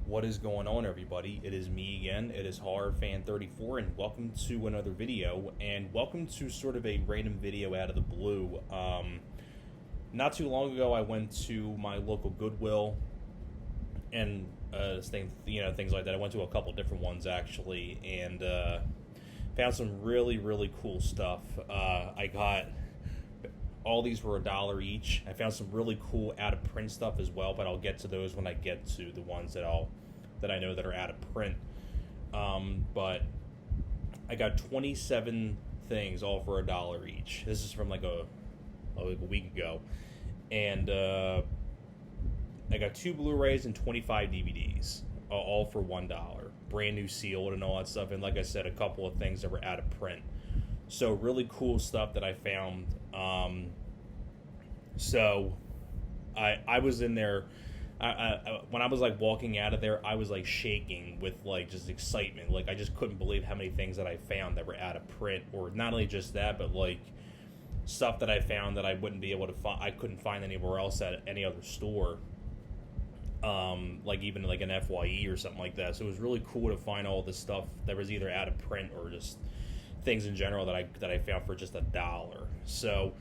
What is going on, everybody? It is me again. It is HorrorFan34, and welcome to another video, and welcome to sort of a random video out of the blue. Not too long ago, I went to my local Goodwill, and things like that. I went to a couple different ones, actually, and found some really cool stuff. I got all these were $1 each. I found some really cool out of print stuff as well, but I'll get to those when I get to the ones that I know that are out of print. But I got 27 things all for $1 each. This is from like a week ago, and I got 2 Blu-rays and 25 DVDs, all for $1, brand new sealed and all that stuff. And like I said, a couple of things that were out of print. So really cool stuff that I found. So I was in there. When I was like walking out of there, I was like shaking with like just excitement. Like I just couldn't believe how many things that I found that were out of print, or not only just that, but like stuff that I found that I wouldn't be able to find. I couldn't find anywhere else at any other store. Like even like an FYE or something like that. So it was really cool to find all this stuff that was either out of print or just things in general that I found for just $1. So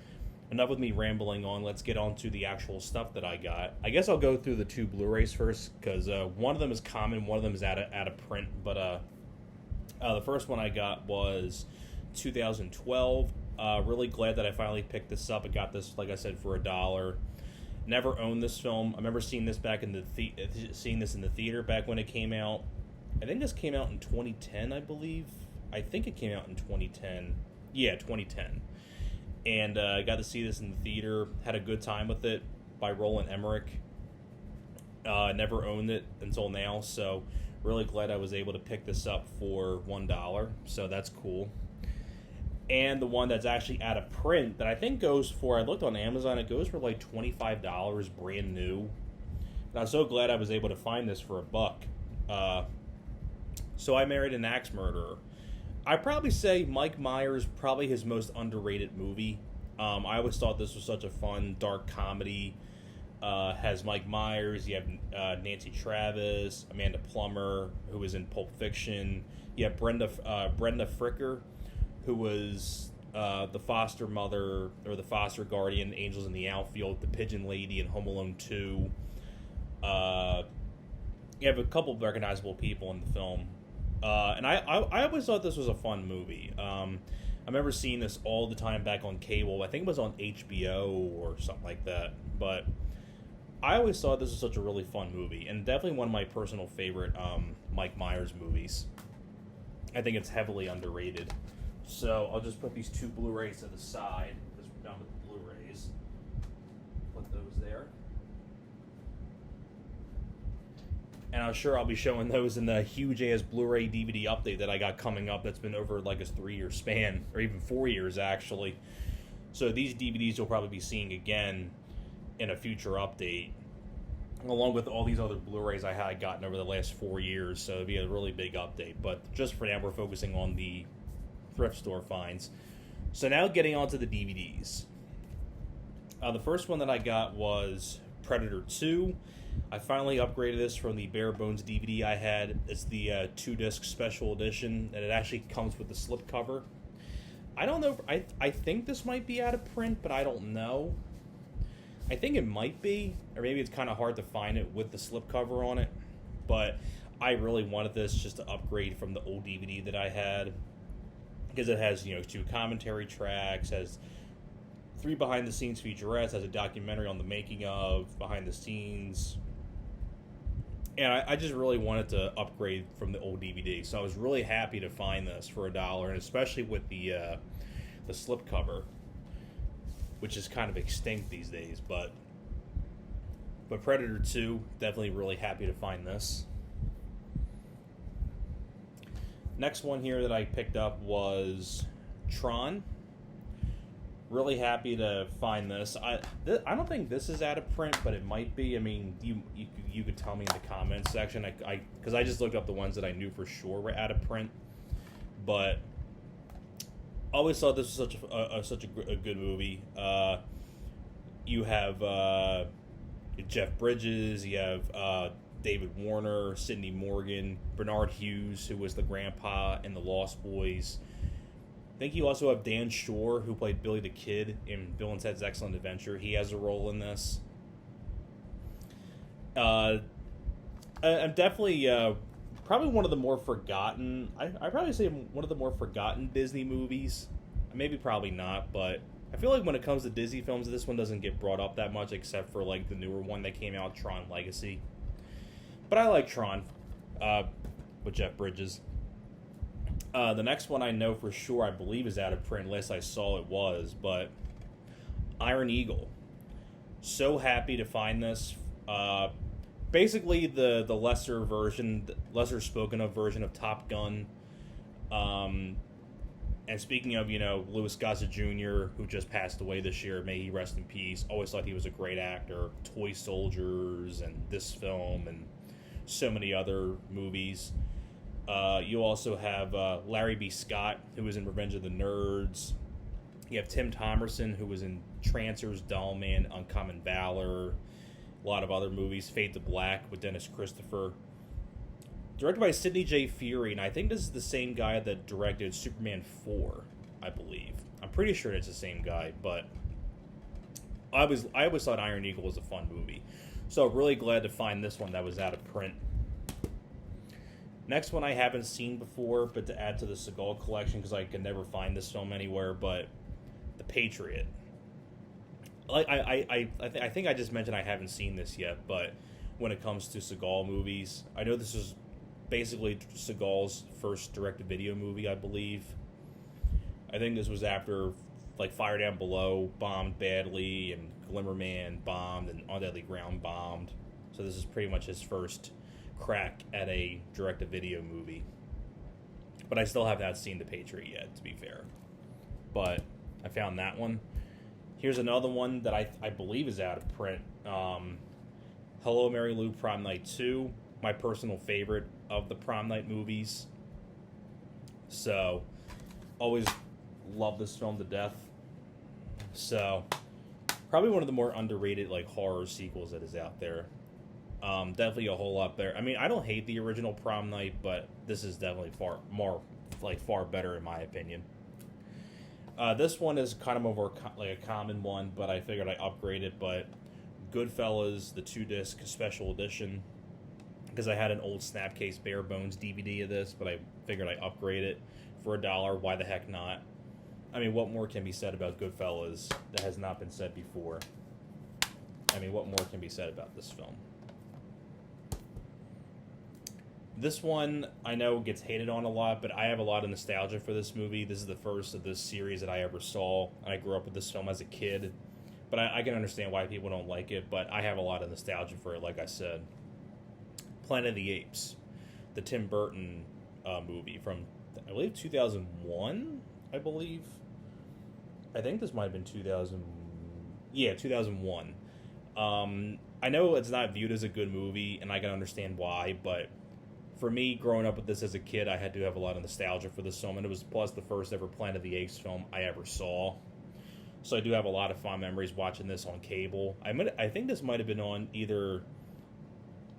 enough with me rambling on. Let's get on to the actual stuff that I got. I guess I'll go through the 2 Blu-rays first, because one of them is common, one of them is out of print. But the first one I got was 2012. Really glad that I finally picked this up. I got this, like I said, for $1. Never owned this film. I remember seeing this back in the theater back when it came out. I think this came out in 2010, I believe. I think it came out in 2010. Yeah, 2010. And I got to see this in the theater. Had a good time with it, by Roland Emmerich. Never owned it until now, so really glad I was able to pick this up for $1. So that's cool. And the one that's actually out of print that I think goes for, I looked on Amazon, it goes for like $25, brand new. And I'm so glad I was able to find this for $1. So I Married an Axe Murderer. I'd probably say Mike Myers, probably his most underrated movie. I always thought this was such a fun, dark comedy. Has Mike Myers, you have Nancy Travis, Amanda Plummer, who was in Pulp Fiction. You have Brenda Fricker, who was the foster mother, or the foster guardian, Angels in the Outfield, the Pigeon Lady in Home Alone 2. You have a couple of recognizable people in the film. And I always thought this was a fun movie. I remember seeing this all the time back on cable. I think it was on HBO or something like that. But I always thought this was such a really fun movie, and definitely one of my personal favorite Mike Myers movies. I think it's heavily underrated. So I'll just put these 2 Blu-rays to the side, because we're done with the Blu-rays. Put those there. And I'm sure I'll be showing those in the huge-ass Blu-ray DVD update that I got coming up that's been over like a 3-year span, or even 4 years, actually. So these DVDs you'll probably be seeing again in a future update, along with all these other Blu-rays I had gotten over the last 4 years, so it'll be a really big update. But just for now, we're focusing on the thrift store finds. So now getting on to the DVDs. The first one that I got was Predator 2. I finally upgraded this from the bare bones DVD I had. It's the 2-disc special edition, and it actually comes with the slipcover. I don't know. I think this might be out of print, but I don't know. I think it might be, or maybe it's kind of hard to find it with the slipcover on it. But I really wanted this just to upgrade from the old DVD that I had, because it has 2 commentary tracks, has 3 behind-the-scenes featurettes, has a documentary on the making of, behind the scenes. And I just really wanted to upgrade from the old DVD, so I was really happy to find this for $1, and especially with the slipcover, which is kind of extinct these days. But Predator 2, definitely really happy to find this. Next one here that I picked up was Tron. Really happy to find this. I don't think this is out of print, but it might be. I mean, you could tell me in the comments section. Because I just looked up the ones that I knew for sure were out of print. But I always thought this was such a good movie. You have Jeff Bridges, you have David Warner, Sidney Morgan, Bernard Hughes, who was the grandpa in The Lost Boys. I think you also have Dan Shore, who played Billy the Kid in Bill and Ted's Excellent Adventure. He has a role in this. I'm definitely probably one of the more forgotten. I probably say one of the more forgotten Disney movies. Maybe probably not, but I feel like when it comes to Disney films, this one doesn't get brought up that much, except for like the newer one that came out, Tron Legacy. But I like Tron with Jeff Bridges. The next one I know for sure, I believe, is out of print. Last I saw it was, but Iron Eagle. So happy to find this. Basically, the lesser spoken of version of Top Gun. And speaking of, Louis Gossett Jr., who just passed away this year, may he rest in peace. Always thought he was a great actor. Toy Soldiers and this film and so many other movies. You also have Larry B. Scott, who was in Revenge of the Nerds. You have Tim Thomerson, who was in Trancers, Dollman, Uncommon Valor, a lot of other movies. Fade to Black with Dennis Christopher. Directed by Sidney J. Furie, and I think this is the same guy that directed Superman 4, I believe. I'm pretty sure it's the same guy, but I always thought Iron Eagle was a fun movie. So really glad to find this one that was out of print. Next one I haven't seen before, but to add to the Seagal collection, because I could never find this film anywhere, but The Patriot. I think I just mentioned I haven't seen this yet, but when it comes to Seagal movies, I know this is basically Seagal's first direct-to-video movie, I believe. I think this was after, like, Fire Down Below bombed badly, and Glimmerman bombed, and On Deadly Ground bombed. So this is pretty much his first crack at a direct-to-video movie. But I still have not seen The Patriot yet, to be fair. But I found that one. Here's another one that I believe is out of print. Hello, Mary Lou, Prom Night 2. My personal favorite of the prom night movies. So, always love this film to death. So, probably one of the more underrated like horror sequels that is out there. Definitely a whole lot better. I mean, I don't hate the original Prom Night, but this is definitely far better in my opinion. This one is kind of more like a common one, but I figured I'd upgrade it. But Goodfellas, the 2-disc special edition, because I had an old Snapcase Bare Bones DVD of this, but I figured I'd upgrade it for $1. Why the heck not? I mean, what more can be said about Goodfellas that has not been said before? I mean, what more can be said about this film? This one, I know, gets hated on a lot, but I have a lot of nostalgia for this movie. This is the first of this series that I ever saw. I grew up with this film as a kid, but I can understand why people don't like it, but I have a lot of nostalgia for it, like I said. Planet of the Apes, the Tim Burton movie from, I believe, 2001, I believe. I think this might have been 2000. Yeah, 2001. I know it's not viewed as a good movie, and I can understand why, but for me, growing up with this as a kid, I had to have a lot of nostalgia for this film, and it was plus the first ever Planet of the Apes film I ever saw. So I do have a lot of fond memories watching this on cable. I think this might have been on either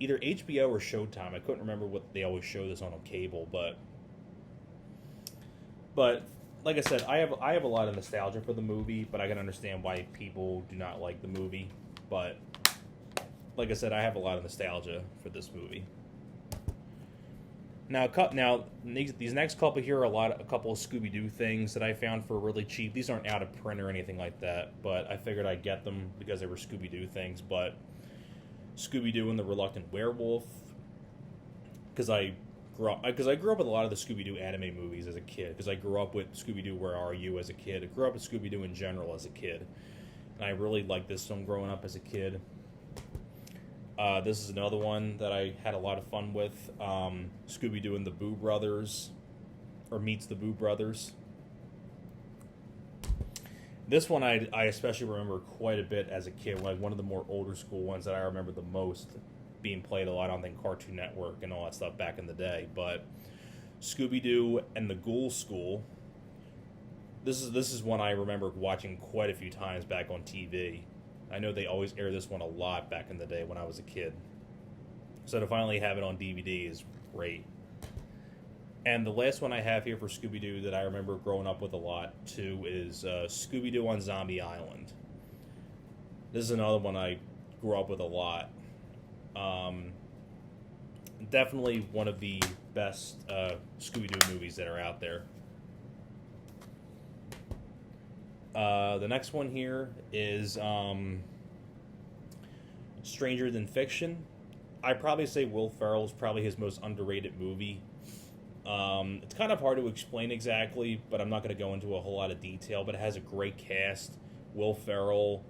HBO or Showtime. I couldn't remember what they always show this on cable, but like I said, I have a lot of nostalgia for the movie, but I can understand why people do not like the movie. But like I said, I have a lot of nostalgia for this movie. Now these next couple here are a couple of Scooby-Doo things that I found for really cheap. These aren't out of print or anything like that, but I figured I'd get them because they were Scooby-Doo things. But Scooby-Doo and the Reluctant Werewolf, because I grew up with a lot of the Scooby-Doo anime movies as a kid, because I grew up with Scooby-Doo Where Are You as a kid. I grew up with Scooby-Doo in general as a kid, and I really liked this film growing up as a kid. This is another one that I had a lot of fun with. Scooby-Doo and the Boo Brothers, or Meets the Boo Brothers. This one I especially remember quite a bit as a kid, like one of the more older school ones that I remember the most, being played a lot on the Cartoon Network and all that stuff back in the day. But Scooby-Doo and the Ghoul School. This is one I remember watching quite a few times back on TV. I know they always aired this one a lot back in the day when I was a kid. So to finally have it on DVD is great. And the last one I have here for Scooby-Doo that I remember growing up with a lot, too, is Scooby-Doo on Zombie Island. This is another one I grew up with a lot. Definitely one of the best Scooby-Doo movies that are out there. The next one here is Stranger Than Fiction. I'd probably say Will Ferrell is probably his most underrated movie. It's kind of hard to explain exactly, but I'm not going to go into a whole lot of detail, but it has a great cast. Will Ferrell,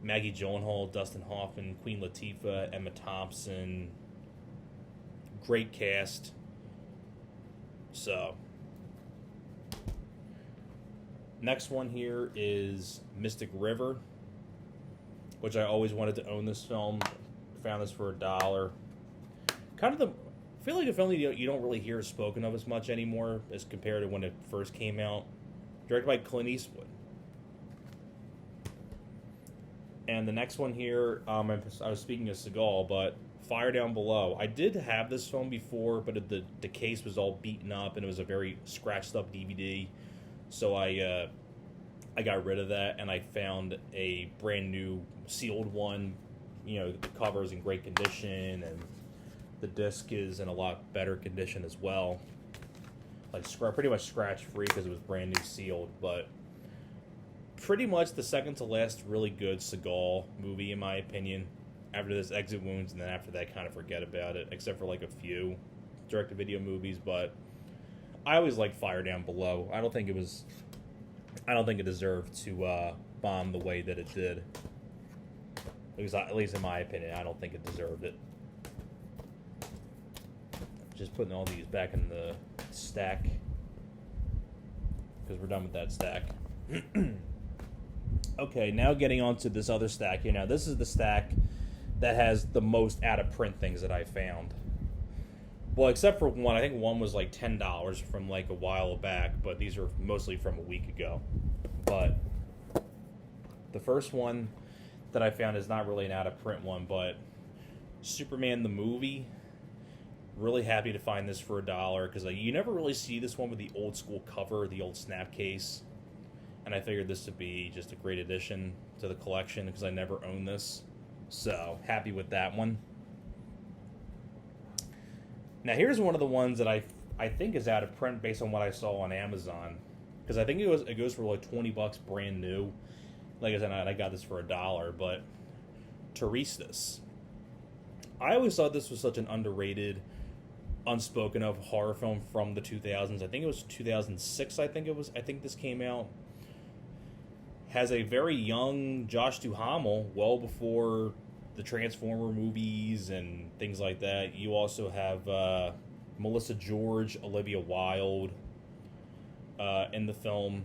Maggie Gyllenhaal, Dustin Hoffman, Queen Latifah, Emma Thompson. Great cast. So, next one here is Mystic River, which I always wanted to own this film. Found this for $1. Kind of I feel like a film that you don't really hear spoken of as much anymore as compared to when it first came out. Directed by Clint Eastwood. And the next one here, I was speaking of Seagal, but Fire Down Below. I did have this film before, but the case was all beaten up, and it was a very scratched up DVD. So I got rid of that, and I found a brand new sealed one. You know, the cover is in great condition, and the disc is in a lot better condition as well. Like pretty much scratch free because it was brand new sealed, but pretty much the second to last really good Seagal movie in my opinion. After this, Exit Wounds, and then after that, kind of forget about it, except for like a few direct-to-video movies. But I always liked Fire Down Below. I don't think it deserved to bomb the way that it did. At least in my opinion, I don't think it deserved it. Just putting all these back in the stack because we're done with that stack. Okay, now getting on to this other stack here. Now, this is the stack that has the most out-of-print things that I found. Well, except for one. I think one was like $10 from like a while back, but these are mostly from a week ago. But the first one that I found is not really an out-of-print one, but Superman the movie. Really happy to find this for $1 because you never really see this one with the old school cover, the old snap case. And I figured this would be just a great addition to the collection because I never owned this. So, happy with that one. Now, here's one of the ones that I think is out of print based on what I saw on Amazon. Because I think it goes for like $20 brand new. Like I said, I got this for $1. But, Touristus. I always thought this was such an underrated, unspoken of horror film from the 2000s. I think it was 2006, I think this came out. Has a very young Josh Duhamel, well before the Transformer movies and things like that. You also have Melissa George, Olivia Wilde in the film.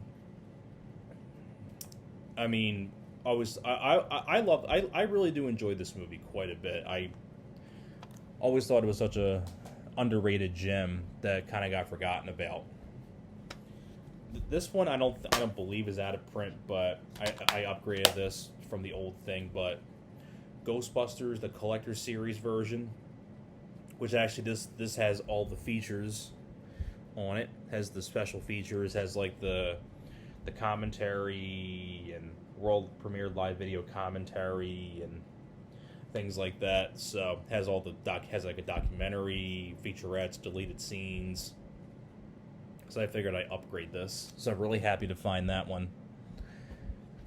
I mean, I really do enjoy this movie quite a bit. I always thought it was such a underrated gem that kind of got forgotten about. This one I don't believe is out of print, but I upgraded this from the old thing. But Ghostbusters, the Collector's Series version, which actually this has all the features on it. Has the special features, has like the commentary and world premiere live video commentary and things like that. So has all the has like a documentary, featurettes, deleted scenes. So I figured I'd upgrade this. So I'm really happy to find that one.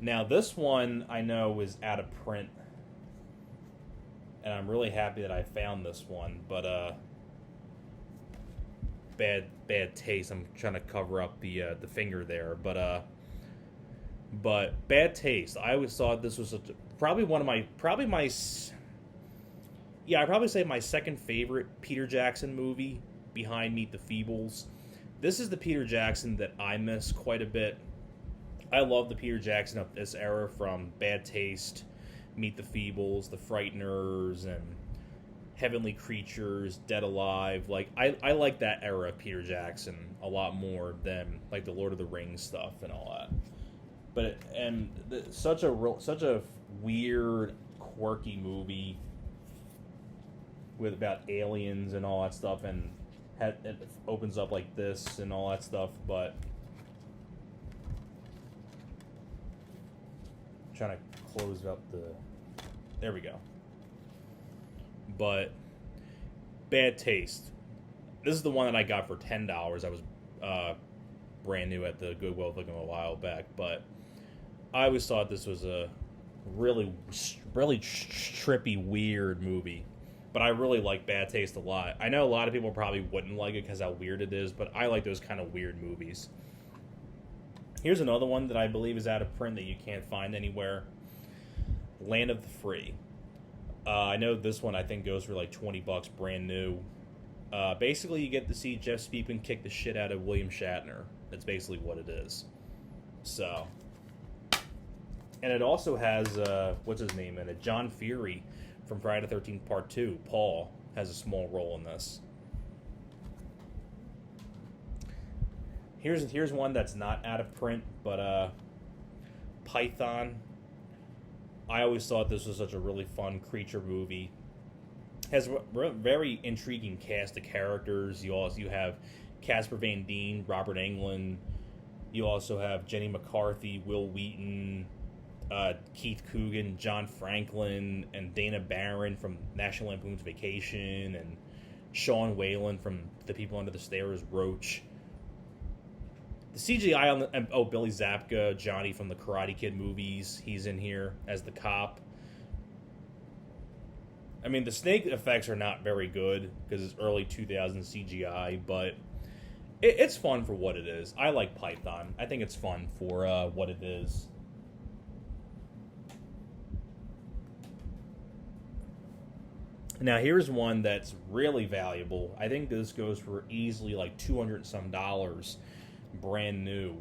Now this one I know is out of print, and I'm really happy that I found this one. But bad taste. I'm trying to cover up the finger there, but bad taste. I always thought this was I'd probably say my second favorite Peter Jackson movie behind Meet the Feebles. This is the Peter Jackson that I miss quite a bit. I love the Peter Jackson of this era, from Bad Taste, Meet the Feebles, The Frighteners, and Heavenly Creatures, Dead Alive. Like I like that era of Peter Jackson a lot more than like the Lord of the Rings stuff and all that. But such a weird, quirky movie. with about aliens and all that stuff, and it opens up like this and all that stuff. But I'm trying to close up the. There we go. But Bad Taste. This is the one that I got for $10. I was brand new at the Goodwill looking a while back, but I always thought this was a really trippy, weird movie. But I really like Bad Taste a lot. I know a lot of people probably wouldn't like it because how weird it is, but I like those kind of weird movies. Here's another one that I believe is out of print that you can't find anywhere. Land of the Free. I know this one I think goes for like $20, brand new. Basically, you get to see Jeff Speakman kick the shit out of William Shatner. That's basically what it is. So, and it also has what's his name in it? John Fury from Friday the 13th Part 2. Paul has a small role in this. Here's one that's not out of print, but Python. I always thought this was such a really fun creature movie. Has a very intriguing cast of characters. You have Casper Van Dien, Robert Englund. You also have Jenny McCarthy, Will Wheaton, Keith Coogan, John Franklin, and Dana Barron from National Lampoon's Vacation, and Sean Whalen from The People Under the Stairs, Roach. The CGI on Billy Zabka, Johnny from the Karate Kid movies, he's in here as the cop. I mean, the snake effects are not very good because it's early 2000s CGI, but it's fun for what it is. I like Python. I think it's fun for what it is. Now, here's one that's really valuable. I think this goes for easily like $200 and some, brand new.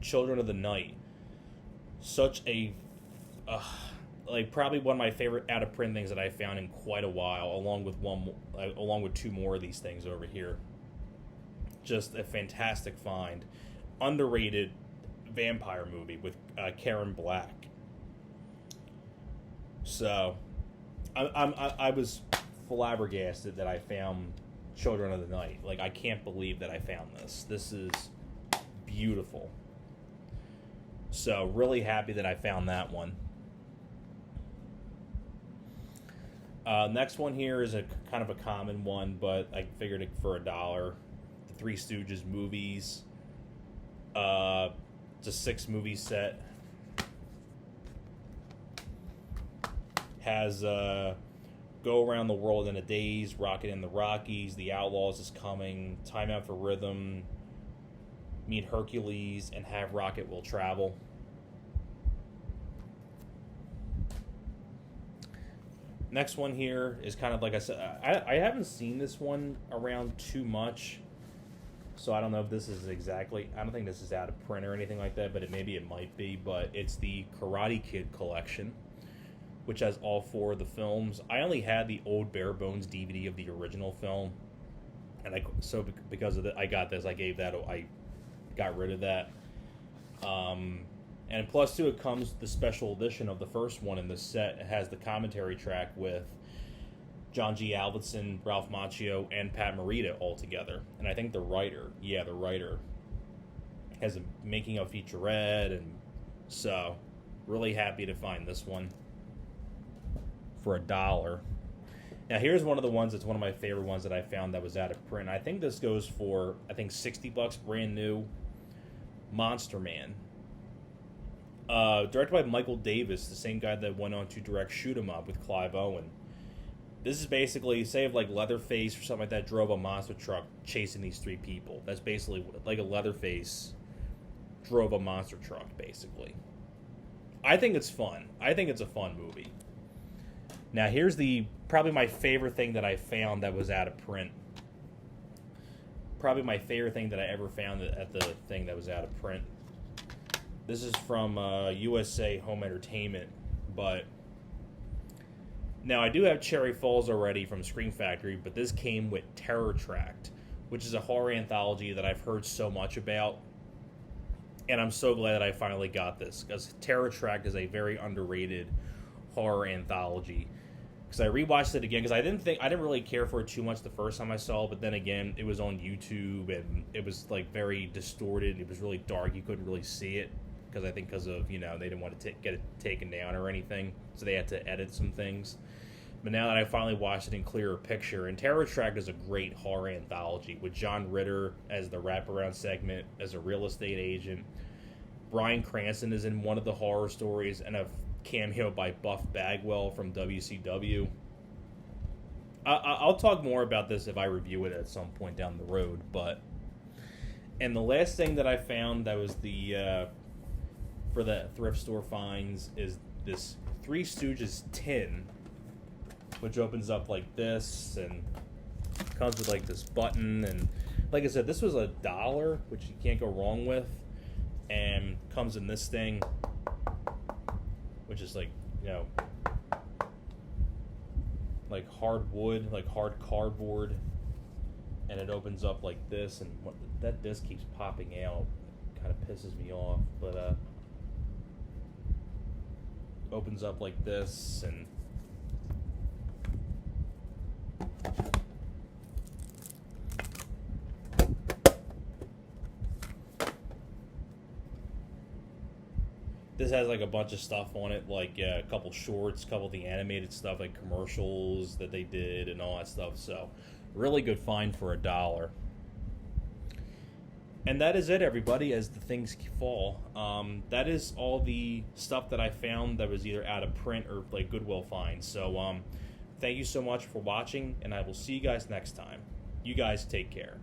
Children of the Night. Such a like probably one of my favorite out of print things that I found in quite a while, along with two more of these things over here. Just a fantastic find. Underrated vampire movie with Karen Black. So I was flabbergasted that I found Children of the Night. Like, I can't believe that I found this. This is beautiful. So really happy that I found that one. Next one here is a kind of a common one, but I figured it for $1. The Three Stooges movies. It's a 6-movie set. Has Go Around the World in a Daze, Rocket in the Rockies, The Outlaws is Coming, Time Out for Rhythm, Meet Hercules, and Have Rocket Will Travel. Next one here is kind of like I said, I haven't seen this one around too much, so I don't know if this is exactly, I don't think this is out of print or anything like that, but maybe it might be, but it's the Karate Kid collection, which has all 4 of the films. I only had the old bare bones DVD of the original film, and because of that, I got this. I got rid of that. And plus, too, it comes the special edition of the first one in this set. It has the commentary track with John G. Avildsen, Ralph Macchio, and Pat Morita all together. And I think the writer has a making of featurette, and so really happy to find this one for $1. Now, here's one of the ones that's one of my favorite ones that I found that was out of print. I think this goes for, $60 brand new. Monster Man. Directed by Michael Davis, the same guy that went on to direct Shoot 'Em Up with Clive Owen. This is basically, say if like Leatherface or something like that drove a monster truck chasing these 3 people. That's basically like a Leatherface drove a monster truck, basically. I think it's fun. I think it's a fun movie. Now, here's probably my favorite thing that I found that was out of print. Probably my favorite thing that I ever found at the thing that was out of print. This is from USA Home Entertainment, but now I do have Cherry Falls already from Scream Factory, but this came with Terror Tract, which is a horror anthology that I've heard so much about, and I'm so glad that I finally got this, because Terror Tract is a very underrated horror anthology. because I rewatched it again because I didn't really care for it too much the first time I saw it, but then again it was on YouTube and it was like very distorted. It was really dark. You couldn't really see it because of they didn't want to get it taken down or anything, so they had to edit some things. But now that I finally watched it in clearer picture, and Terror Track is a great horror anthology with John Ritter as the wraparound segment as a real estate agent. Bryan Cranston is in one of the horror stories, and a cameo by Buff Bagwell from WCW. I'll talk more about this if I review it at some point down the road. And the last thing that I found that was for the thrift store finds is this Three Stooges tin, which opens up like this and comes with like this button, and like I said, this was $1, which you can't go wrong with, and comes in this thing, which is like like hard wood, like hard cardboard, and it opens up like this, and that disc keeps popping out, kind of pisses me off, but opens up like this, and this has like a bunch of stuff on it, like a couple shorts, a couple of the animated stuff, like commercials that they did and all that stuff. So really good find for $1. And that is it, everybody, as the things fall. That is all the stuff that I found that was either out of print or like Goodwill finds. So thank you so much for watching, and I will see you guys next time. You guys take care.